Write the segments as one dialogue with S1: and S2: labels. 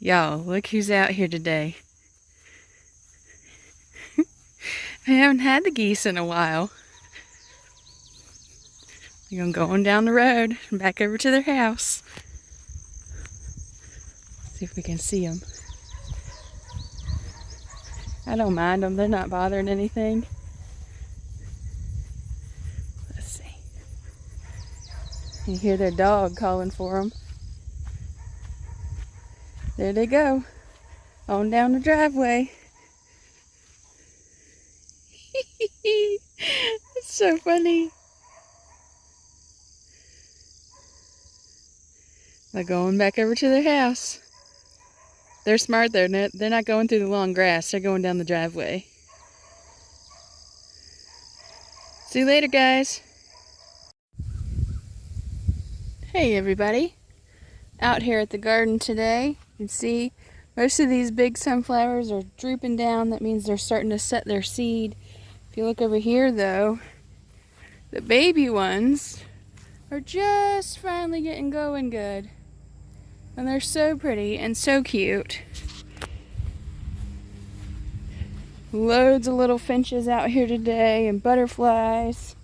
S1: Y'all, look who's out here today. I haven't had the geese in a while. I'm going down the road and back over to their house. See if we can see them. I don't mind them. They're not bothering anything. Let's see. You hear their dog calling for them. There they go. On down the driveway. It's so funny. They're going back over to their house. They're smart though. They're not going through the long grass. They're going down the driveway. See you later, guys. Hey, everybody. Out here at the garden today. You can see most of these big sunflowers are drooping down. That means they're starting to set their seed. If you look over here, though, the baby ones are just finally getting going good. And they're so pretty and so cute. Loads of little finches out here today and butterflies.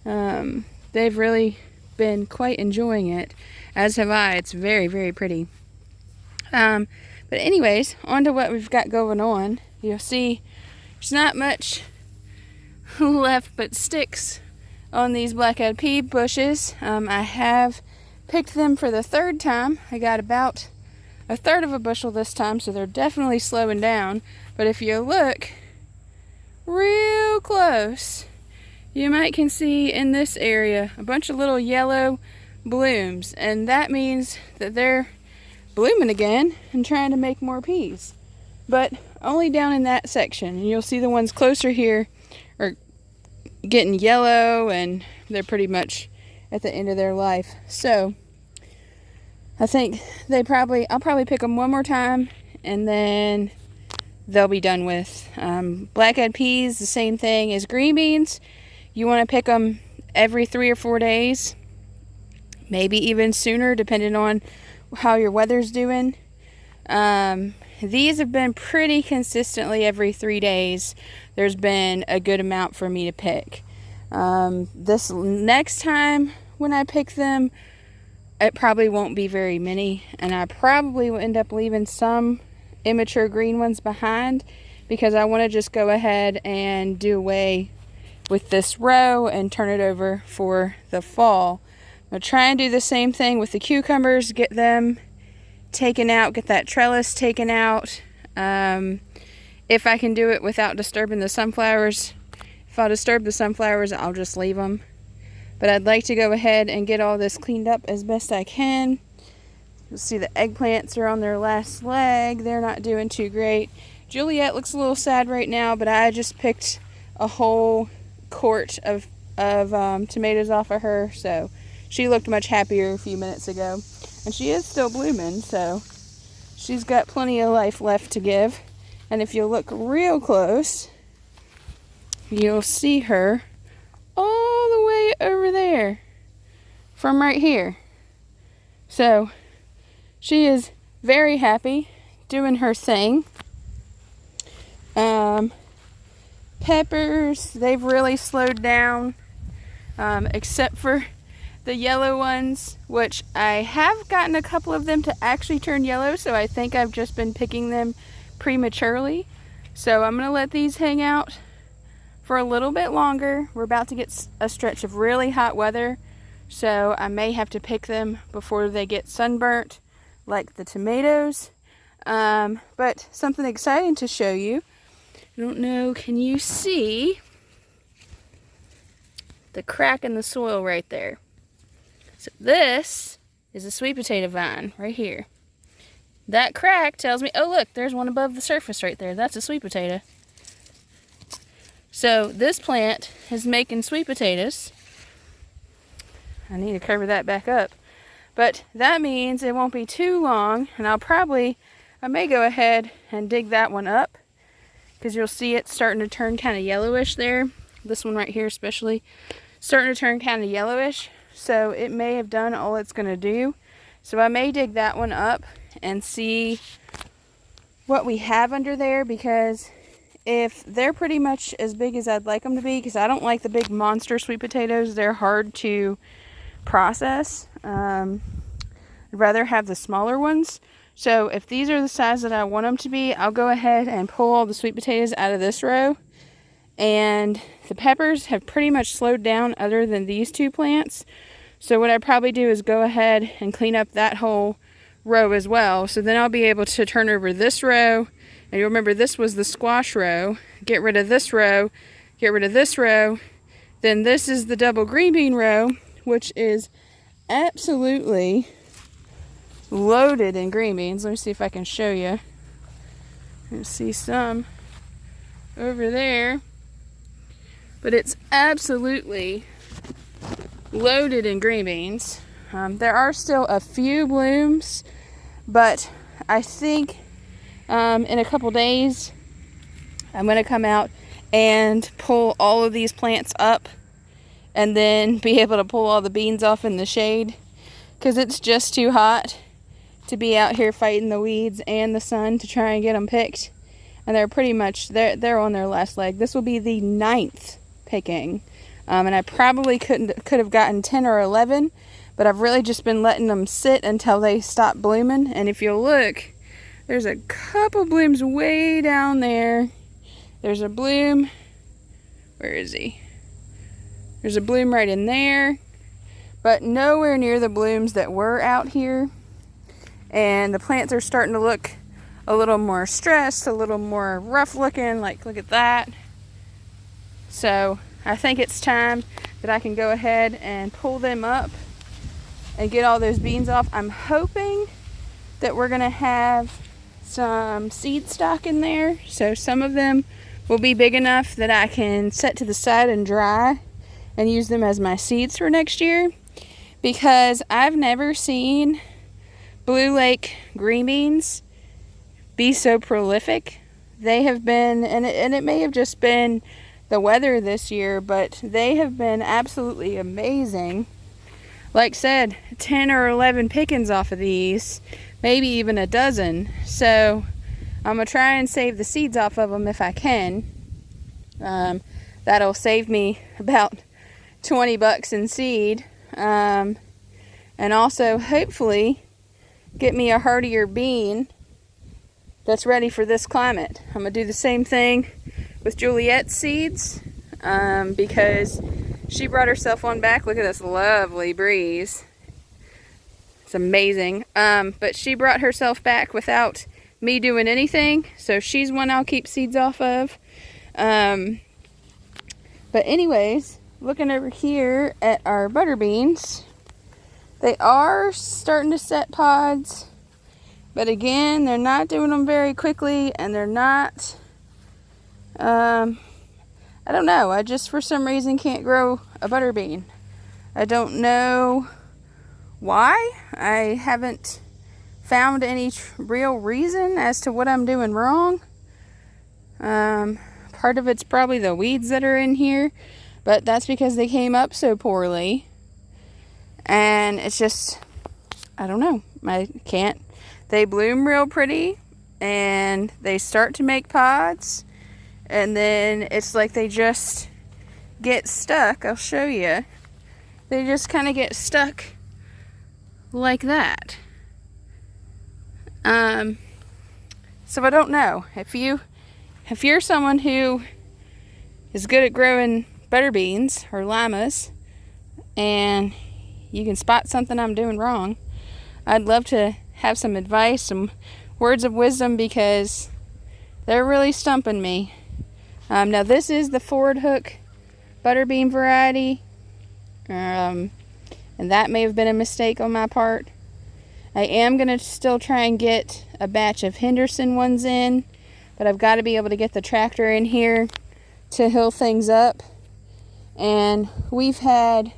S1: They've really been quite enjoying it, as have I. It's very, very pretty. But anyways, on to what we've got going on. You'll see there's not much left but sticks on these black-eyed pea bushes. I have picked them for the third time. I got about a third of a bushel this time, so they're definitely slowing down. But if you look real close, you might can see in this area a bunch of little yellow blooms, and that means that they're blooming again and trying to make more peas, but only down in that section. And you'll see the ones closer here are getting yellow and they're pretty much at the end of their life. So I think I'll probably pick them one more time and then they'll be done with. Black-eyed peas, the same thing as green beans. You want to pick them every 3 or 4 days, maybe even sooner depending on how your weather's doing. These have been pretty consistently every 3 days. There's been a good amount for me to pick. This next time when I pick them, it probably won't be very many, and I probably will end up leaving some immature green ones behind because I want to just go ahead and do away with this row and turn it over for the fall. I'm going to try and do the same thing with the cucumbers, get them taken out, get that trellis taken out. If I can do it without disturbing the sunflowers. If I disturb the sunflowers, I'll just leave them. But I'd like to go ahead and get all this cleaned up as best I can. You'll see the eggplants are on their last leg. They're not doing too great. Juliet looks a little sad right now, but I just picked a whole quart of tomatoes off of her, so she looked much happier a few minutes ago. And she is still blooming, so she's got plenty of life left to give. And if you look real close, you'll see her all the way over there from right here. So she is very happy doing her thing. Peppers, they've really slowed down, except for the yellow ones, which I have gotten a couple of them to actually turn yellow, so I think I've just been picking them prematurely. So I'm going to let these hang out for a little bit longer. We're about to get a stretch of really hot weather, so I may have to pick them before they get sunburnt like the tomatoes. But something exciting to show you. I don't know, can you see the crack in the soil right there? So this is a sweet potato vine right here. That crack tells me, oh look, there's one above the surface right there. That's a sweet potato. So this plant is making sweet potatoes. I need to cover that back up. But that means it won't be too long, and I may go ahead and dig that one up, because you'll see it starting to turn kind of yellowish there. This one right here especially, starting to turn kind of yellowish. So it may have done all it's going to do. So I may dig that one up and see what we have under there, because if they're pretty much as big as I'd like them to be, because I don't like the big monster sweet potatoes, they're hard to process. I'd rather have the smaller ones. So if these are the size that I want them to be, I'll go ahead and pull all the sweet potatoes out of this row. And the peppers have pretty much slowed down other than these two plants. So what I probably do is go ahead and clean up that whole row as well. So then I'll be able to turn over this row. And you remember this was the squash row. Get rid of this row. Get rid of this row. Then this is the double green bean row, which is absolutely loaded in green beans. Let me see if I can show you. You see some over there. But it's absolutely loaded in green beans. There are still a few blooms, but I think in a couple days I'm going to come out and pull all of these plants up and then be able to pull all the beans off in the shade, because it's just too hot to be out here fighting the weeds and the sun to try and get them picked. And they're pretty much, they're on their last leg. This will be the 9th picking. And I probably could have gotten 10 or 11, but I've really just been letting them sit until they stop blooming. And if you'll look, there's a couple blooms way down there. There's a bloom. Where is he? There's a bloom right in there, but nowhere near the blooms that were out here. And the plants are starting to look a little more stressed, a little more rough looking. Like, look at that. So I think it's time that I can go ahead and pull them up and get all those beans off. I'm hoping that we're going to have some seed stock in there. So some of them will be big enough that I can set to the side and dry and use them as my seeds for next year. Because I've never seen Blue Lake green beans be so prolific. They have been, and it may have just been the weather this year, but they have been absolutely amazing. Like said, 10 or 11 pickings off of these, maybe even a dozen. So I'm gonna try and save the seeds off of them if I can. That'll save me about $20 in seed, and also hopefully get me a heartier bean that's ready for this climate. I'm gonna do the same thing with Juliet's seeds, because she brought herself one back. Look at this lovely breeze. It's amazing. But she brought herself back without me doing anything, so she's one I'll keep seeds off of. But anyways, looking over here at our butter beans, they are starting to set pods, but again, they're not doing them very quickly, and they're not, I don't know, I just for some reason can't grow a butter bean. I don't know why. I haven't found any real reason as to what I'm doing wrong. Part of it's probably the weeds that are in here, but that's because they came up so poorly. And it's just, I don't know, I can't. They bloom real pretty and they start to make pods, and then it's like they just get stuck. I'll show you. They just kind of get stuck like that. So I don't know if you're someone who is good at growing butter beans or limas and you can spot something I'm doing wrong, I'd love to have some advice, some words of wisdom, because they're really stumping me. Now this is the Forward Hook butterbean variety, and that may have been a mistake on my part. I am going to still try and get a batch of Henderson ones in, but I've got to be able to get the tractor in here to hill things up. And we've had,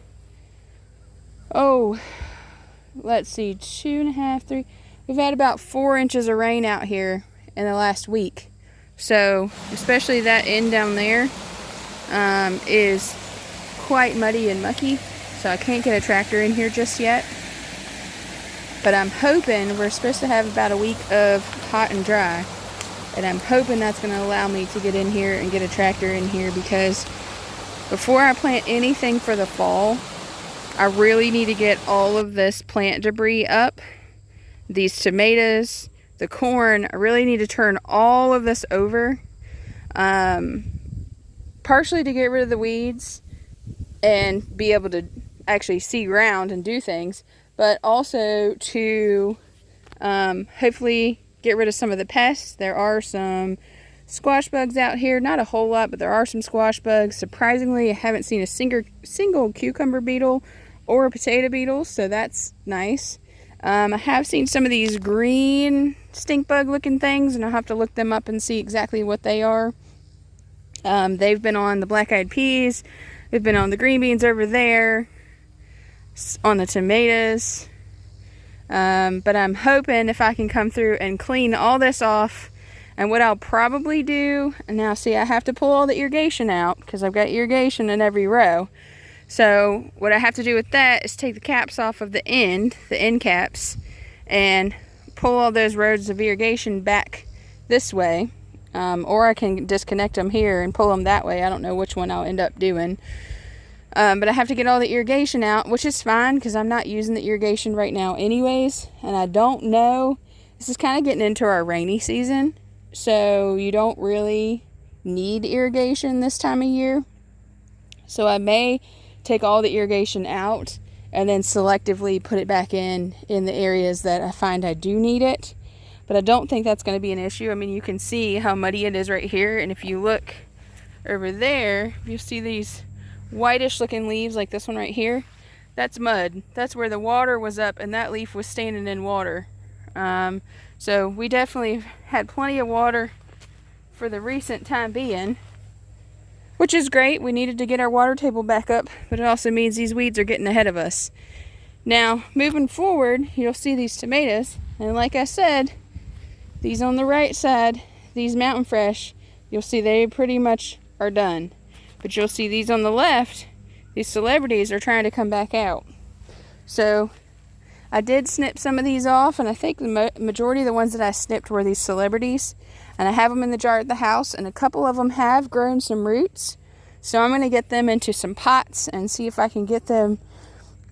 S1: let's see, 2.5, 3, we've had about 4 inches of rain out here in the last week. So especially that end down there is quite muddy and mucky, so I can't get a tractor in here just yet. But I'm hoping, we're supposed to have about a week of hot and dry, and I'm hoping that's going to allow me to get in here and get a tractor in here, because before I plant anything for the fall, I really need to get all of this plant debris up. These tomatoes, the corn, I really need to turn all of this over. Partially to get rid of the weeds and be able to actually see ground and do things, but also to hopefully get rid of some of the pests. There are some squash bugs out here, not a whole lot, but there are some squash bugs. Surprisingly, I haven't seen a single cucumber beetle or a potato beetle, so that's nice. I have seen some of these green stink bug looking things, and I'll have to look them up and see exactly what they are. They've been on the black-eyed peas, they've been on the green beans over there, on the tomatoes, but I'm hoping if I can come through and clean all this off. And what I'll probably do, and now see, I have to pull all the irrigation out because I've got irrigation in every row. So what I have to do with that is take the caps off of the end caps, and pull all those rows of irrigation back this way. Or I can disconnect them here and pull them that way. I don't know which one I'll end up doing. But I have to get all the irrigation out, which is fine because I'm not using the irrigation right now anyways. And I don't know, this is kind of getting into our rainy season, so you don't really need irrigation this time of year. So I may take all the irrigation out and then selectively put it back in the areas that I find I do need it. But I don't think that's going to be an issue. I mean, you can see how muddy it is right here. And if you look over there, you see these whitish looking leaves like this one right here. That's mud. That's where the water was up and that leaf was standing in water. So we definitely had plenty of water for the recent time being, which is great. We needed to get our water table back up, but it also means these weeds are getting ahead of us. Now, moving forward, you'll see these tomatoes. And like I said, these on the right side, these Mountain Fresh, you'll see they pretty much are done. But you'll see these on the left, these celebrities are trying to come back out. So I did snip some of these off, and I think the majority of the ones that I snipped were these celebrities. And I have them in the jar at the house, and a couple of them have grown some roots. So I'm going to get them into some pots and see if I can get them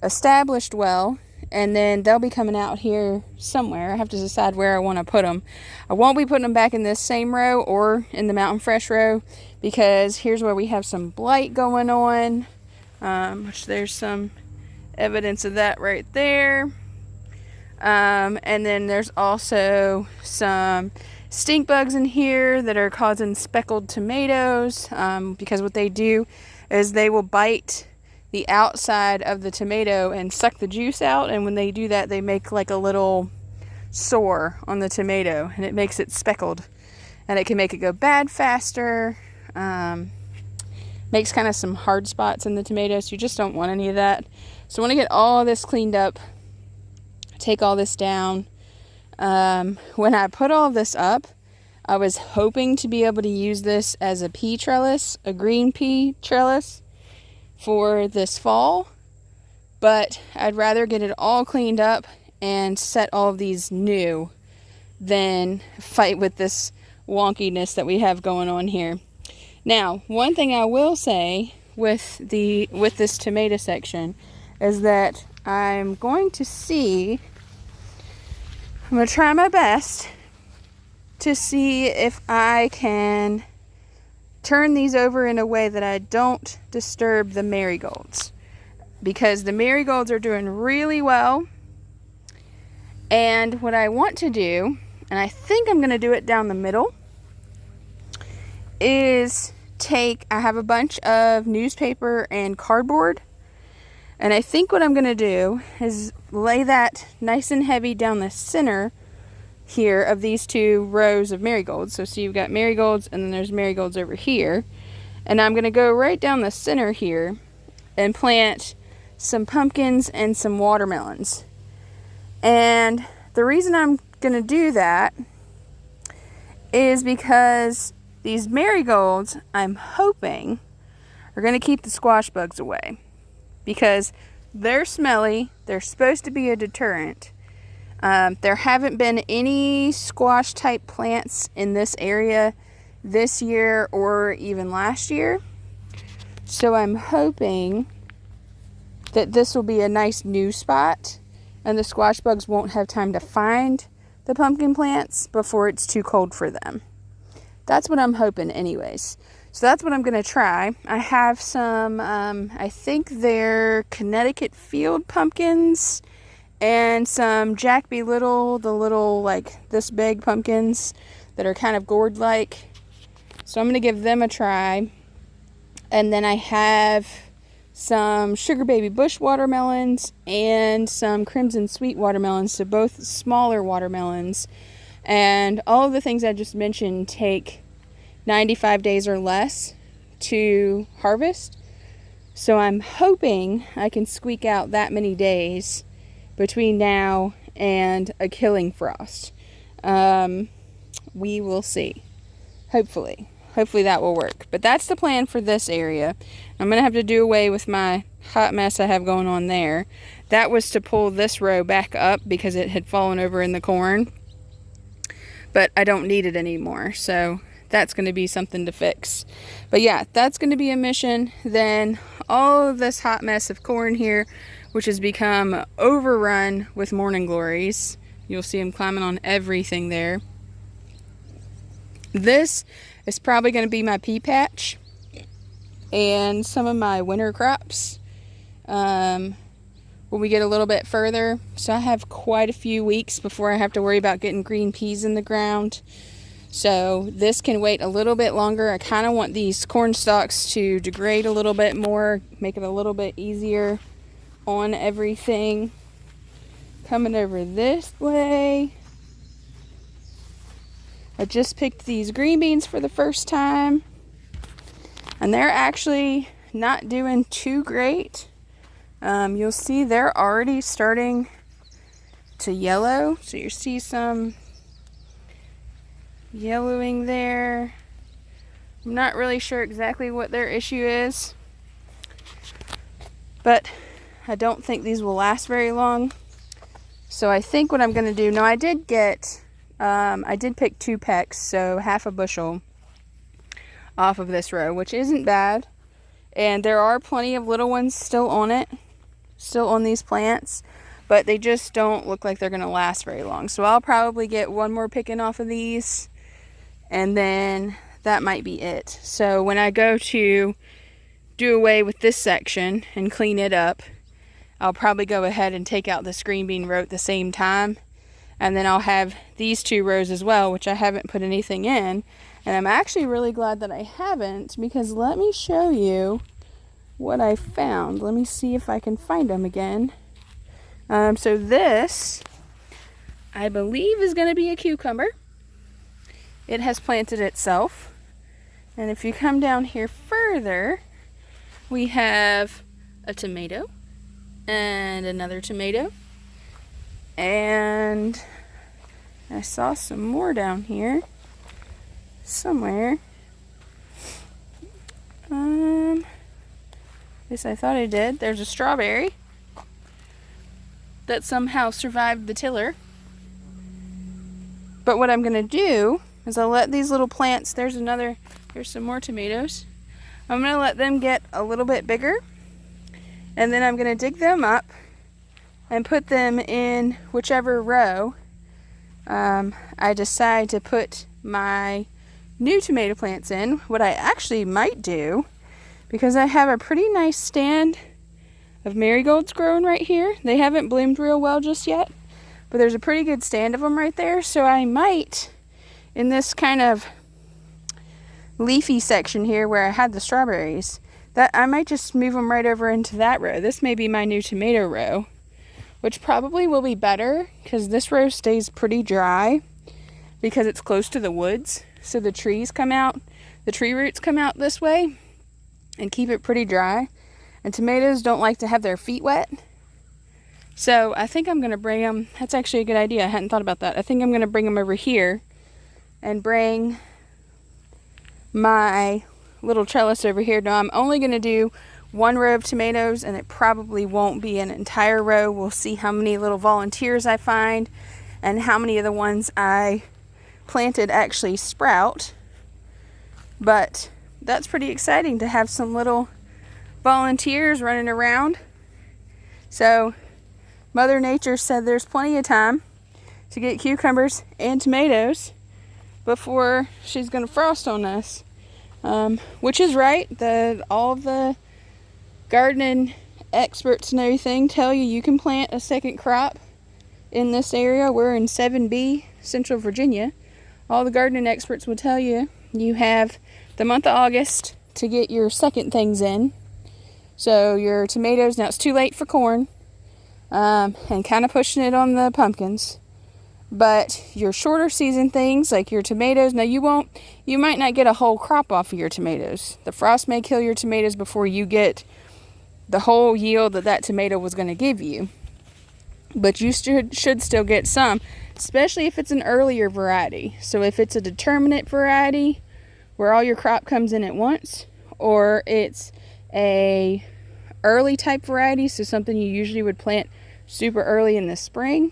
S1: established well. And then they'll be coming out here somewhere. I have to decide where I want to put them. I won't be putting them back in this same row or in the Mountain Fresh row, because here's where we have some blight going on, which there's some evidence of that right there. And then there's also some stink bugs in here that are causing speckled tomatoes, because what they do is they will bite the outside of the tomato and suck the juice out, and when they do that, they make like a little sore on the tomato, and it makes it speckled, and it can make it go bad faster. Makes kind of some hard spots in the tomatoes. You just don't want any of that. So I want to get all this cleaned up, take all this down. When I put all this up, I was hoping to be able to use this as a pea trellis, a green pea trellis, for this fall, but I'd rather get it all cleaned up and set all of these new than fight with this wonkiness that we have going on here. Now, one thing I will say with this tomato section is that I'm going to try my best to see if I can turn these over in a way that I don't disturb the marigolds, because the marigolds are doing really well. And what I want to do, and I think I'm going to do it down the middle, is I have a bunch of newspaper and cardboard, and I think what I'm going to do is lay that nice and heavy down the center here of these two rows of marigolds. So you've got marigolds, and then there's marigolds over here, and I'm going to go right down the center here and plant some pumpkins and some watermelons. And the reason I'm going to do that is because these marigolds, I'm hoping, are going to keep the squash bugs away, because they're smelly, they're supposed to be a deterrent. There haven't been any squash type plants in this area this year or even last year. So I'm hoping that this will be a nice new spot and the squash bugs won't have time to find the pumpkin plants before it's too cold for them. That's what I'm hoping anyways. So that's what I'm going to try. I have some, I think they're Connecticut field pumpkins and some Jack B. Little, the little like this big pumpkins that are kind of gourd-like. So I'm going to give them a try. And then I have some Sugar Baby Bush watermelons and some Crimson Sweet watermelons, so both smaller watermelons. And all of the things I just mentioned take 95 days or less to harvest. So I'm hoping I can squeak out that many days between now and a killing frost. We will see. Hopefully that will work. But that's the plan for this area. I'm going to have to do away with my hot mess I have going on there. That was to pull this row back up because it had fallen over in the corn. But I don't need it anymore. So that's going to be something to fix. But yeah, that's going to be a mission. Then all of this hot mess of corn here, which has become overrun with morning glories. You'll see them climbing on everything there. This is probably going to be my pea patch and some of my winter crops when we get a little bit further. So I have quite a few weeks before I have to worry about getting green peas in the ground. So this can wait a little bit longer. I kind of want these corn stalks to degrade a little bit more, make it a little bit easier on everything. Coming over this way. I just picked these green beans for the first time, and they're actually not doing too great. You'll see they're already starting to yellow, so you see some yellowing there. I'm not really sure exactly what their issue is, but I don't think these will last very long. So I think what I'm going to do, now I did pick 2 pecks, so half a bushel off of this row, which isn't bad. And there are plenty of little ones still on it, still on these plants, but they just don't look like they're going to last very long. So I'll probably get one more picking off of these, and then that might be it. So when I go to do away with this section and clean it up, I'll probably go ahead and take out this green bean row at the same time. And then I'll have these 2 rows as well, which I haven't put anything in. And I'm actually really glad that I haven't, because let me show you what I found. Let me see if I can find them again. So this, I believe, is going to be a cucumber. It has planted itself. And if you come down here further, we have a tomato and another tomato. And I saw some more down here somewhere. Yes, I thought I did. There's a strawberry that somehow survived the tiller. But what I'm going to do is I'll let these little plants, here's some more tomatoes. I'm going to let them get a little bit bigger, and then I'm going to dig them up and put them in whichever row I decide to put my new tomato plants in. What I actually might do, because I have a pretty nice stand of marigolds growing right here. They haven't bloomed real well just yet, but there's a pretty good stand of them right there. So I might, in this kind of leafy section here where I had the strawberries, that I might just move them right over into that row. This may be my new tomato row, which probably will be better because this row stays pretty dry because it's close to the woods. So the trees come out, the tree roots come out this way and keep it pretty dry. And tomatoes don't like to have their feet wet. So I think I'm going to bring them, that's actually a good idea, I hadn't thought about that. I think I'm going to bring them over here and bring my little trellis over here. Now I'm only going to do one row of tomatoes, and it probably won't be an entire row. We'll see how many little volunteers I find and how many of the ones I planted actually sprout. But that's pretty exciting to have some little volunteers running around. So Mother Nature said there's plenty of time to get cucumbers and tomatoes before she's going to frost on us. Which is right. All of the gardening experts and everything tell you can plant a second crop in this area. We're in 7B, Central Virginia. All the gardening experts will tell you have the month of August to get your second things in. So your tomatoes, now it's too late for corn, and kind of pushing it on the pumpkins. But your shorter season things like your tomatoes, now you might not get a whole crop off of your tomatoes. The frost may kill your tomatoes before you get the whole yield that tomato was going to give you. But you should still get some, especially if it's an earlier variety. So if it's a determinate variety where all your crop comes in at once, or it's a early type variety, so something you usually would plant super early in the spring.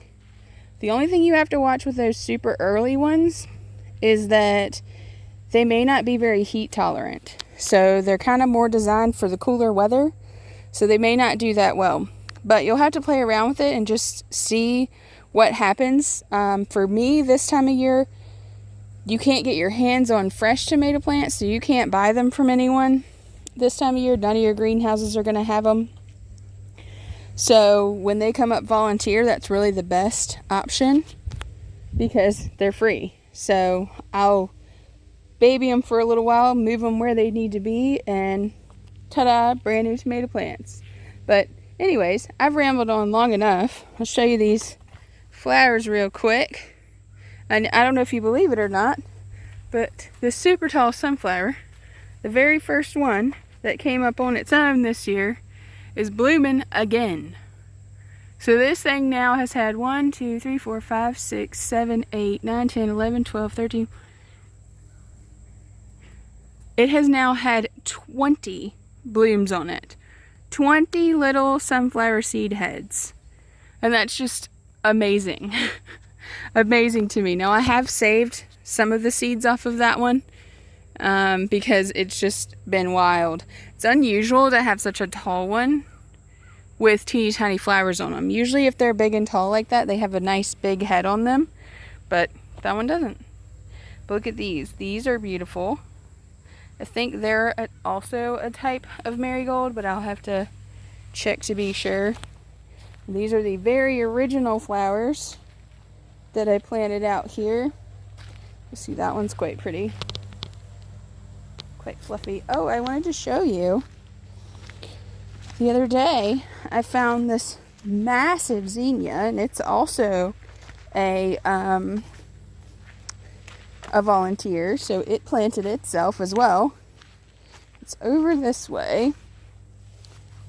S1: The only thing you have to watch with those super early ones is that they may not be very heat tolerant. So they're kind of more designed for the cooler weather, so they may not do that well. But you'll have to play around with it and just see what happens. For me, this time of year, you can't get your hands on fresh tomato plants, so you can't buy them from anyone. This time of year, none of your greenhouses are going to have them. So when they come up volunteer, that's really the best option because they're free. So I'll baby them for a little while, move them where they need to be, and ta-da, brand new tomato plants. But anyways, I've rambled on long enough. I'll show you these flowers real quick. And I don't know if you believe it or not, but the super tall sunflower, the very first one that came up on its own this year, is blooming again. So this thing now has had 1, 2, 3, 4, 5, 6, 7, 8, 9, 10, 11, 12, 13. It has now had 20 blooms on it. 20 little sunflower seed heads. And that's just amazing. Amazing to me. Now I have saved some of the seeds off of that one because it's just been wild. It's unusual to have such a tall one with teeny tiny flowers on them. Usually if they're big and tall like that, they have a nice big head on them, but that one doesn't. But look at these. These are beautiful. I think they're also a type of marigold, but I'll have to check to be sure. These are the very original flowers that I planted out here. You see, that one's quite pretty. Quite fluffy. Oh, I wanted to show you. The other day, I found this massive zinnia, and it's also a volunteer, so it planted itself as well. It's over this way.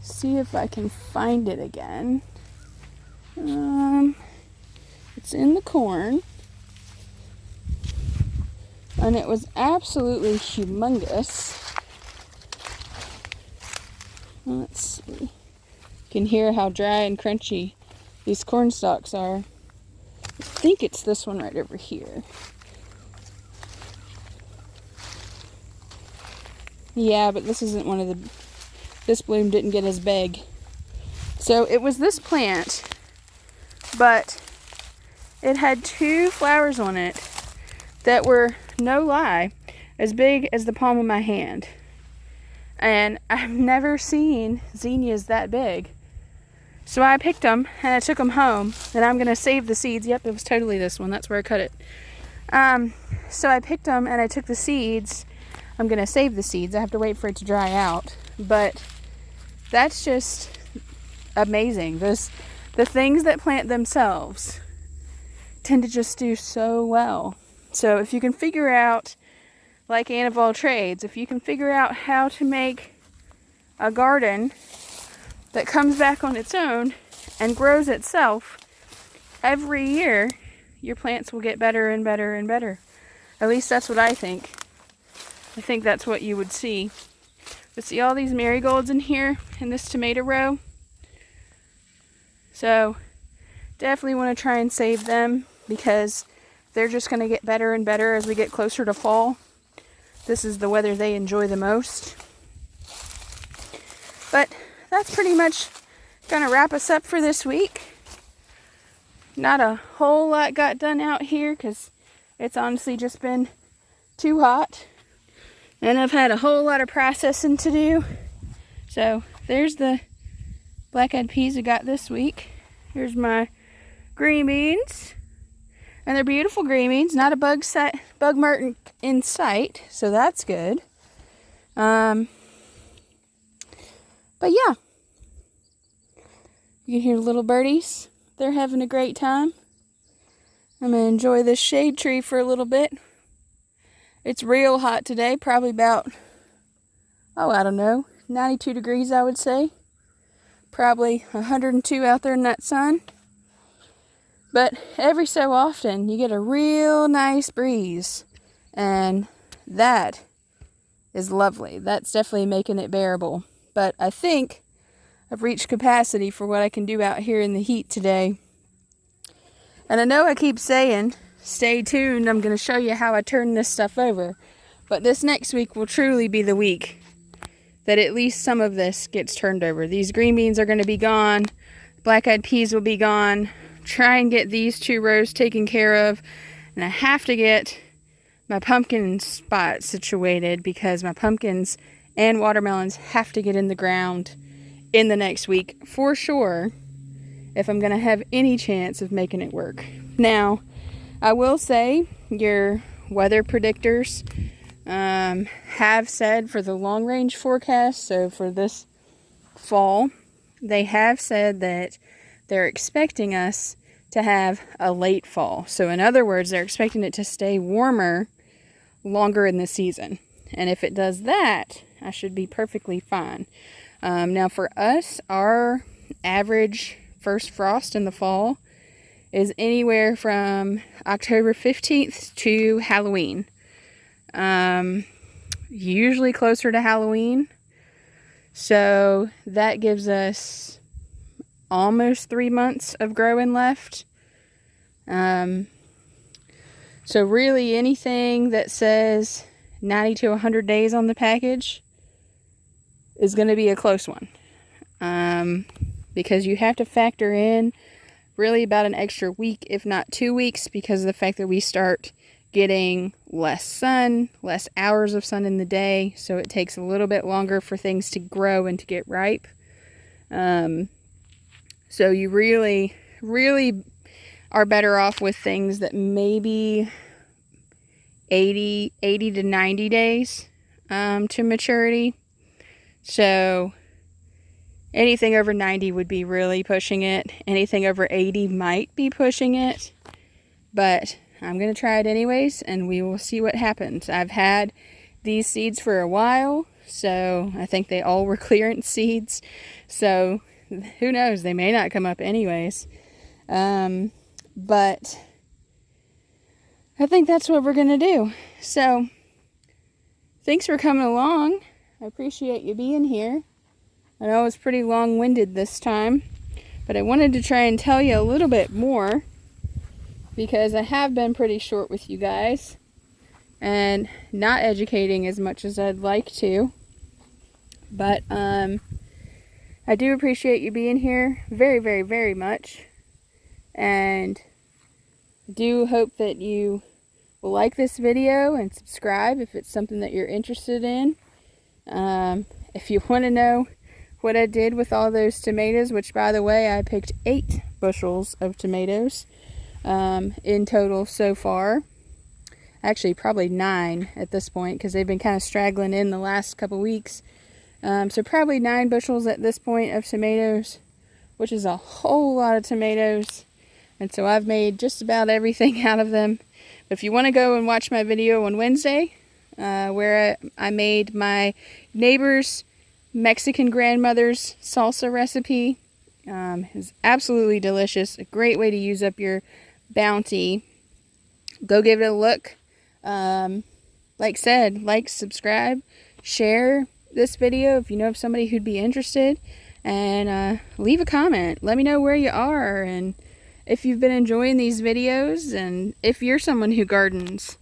S1: See if I can find it again. It's in the corn, and it was absolutely humongous. Let's see. You can hear how dry and crunchy these corn stalks are. I think it's this one right over here. Yeah, but this isn't one of the... This bloom didn't get as big. So it was this plant, but it had 2 flowers on it that were, no lie, as big as the palm of my hand. And I've never seen zinnias that big. So I picked them and I took them home, and I'm going to save the seeds. Yep, it was totally this one. That's where I cut it. So I picked them and I took the seeds. I'm going to save the seeds. I have to wait for it to dry out. But that's just amazing. The things that plant themselves tend to just do so well. So if you can figure out, like Anne of all trades, if you can figure out how to make a garden that comes back on its own and grows itself, every year your plants will get better and better and better. At least that's what I think. I think that's what you would see. But see all these marigolds in here in this tomato row? So definitely want to try and save them because they're just going to get better and better as we get closer to fall. This is the weather they enjoy the most. But that's pretty much going to wrap us up for this week. Not a whole lot got done out here because it's honestly just been too hot. And I've had a whole lot of processing to do. So there's the black-eyed peas I got this week. Here's my green beans. And they're beautiful green beans. Not a bug mark in sight. So that's good. But yeah. You can hear the little birdies. They're having a great time. I'm going to enjoy this shade tree for a little bit. It's real hot today. Probably about, I don't know, 92 degrees I would say. Probably 102 out there in that sun. But every so often you get a real nice breeze. And that is lovely. That's definitely making it bearable. But I think I've reached capacity for what I can do out here in the heat today. And I know I keep saying, stay tuned, I'm going to show you how I turn this stuff over. But this next week will truly be the week that at least some of this gets turned over. These green beans are going to be gone. Black-eyed peas will be gone. Try and get these 2 rows taken care of. And I have to get my pumpkin spot situated because my pumpkins and watermelons have to get in the ground in the next week for sure if I'm going to have any chance of making it work. Now, I will say your weather predictors have said for the long range forecast, so for this fall, they have said that they're expecting us to have a late fall. So in other words, they're expecting it to stay warmer longer in the season. And if it does that, I should be perfectly fine. Now for us, our average first frost in the fall is anywhere from October 15th to Halloween. Usually closer to Halloween. So that gives us almost 3 months of growing left. So really anything that says 90 to 100 days on the package is going to be a close one. Because you have to factor in really about an extra week, if not 2 weeks, because of the fact that we start getting less sun, less hours of sun in the day, so it takes a little bit longer for things to grow and to get ripe. So you really, really are better off with things that maybe 80 to 90 days to maturity. So anything over 90 would be really pushing it. Anything over 80 might be pushing it. But I'm going to try it anyways, and we will see what happens. I've had these seeds for a while, so I think they all were clearance seeds. So who knows? They may not come up anyways. But I think that's what we're going to do. So thanks for coming along. I appreciate you being here. I know I was pretty long-winded this time, but I wanted to try and tell you a little bit more because I have been pretty short with you guys and not educating as much as I'd like to. But I do appreciate you being here very, very, very much. And I do hope that you will like this video and subscribe if it's something that you're interested in. If you want to know what I did with all those tomatoes, which by the way, I picked 8 bushels of tomatoes in total so far. Actually, probably 9 at this point because they've been kind of straggling in the last couple weeks. So probably 9 bushels at this point of tomatoes, which is a whole lot of tomatoes. And so I've made just about everything out of them. But if you want to go and watch my video on Wednesday, where I made my neighbor's Mexican grandmother's salsa recipe. It's absolutely delicious. A great way to use up your bounty. Go give it a look. Like I said, like, subscribe, share, this video if you know of somebody who'd be interested, and leave a comment. Let me know where you are and if you've been enjoying these videos and if you're someone who gardens.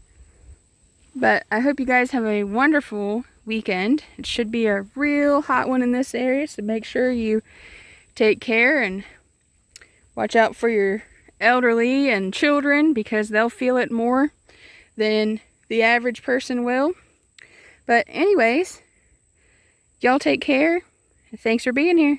S1: But I hope you guys have a wonderful weekend. It should be a real hot one in this area, so make sure you take care and watch out for your elderly and children, because they'll feel it more than the average person will. But anyways, y'all take care. Thanks for being here.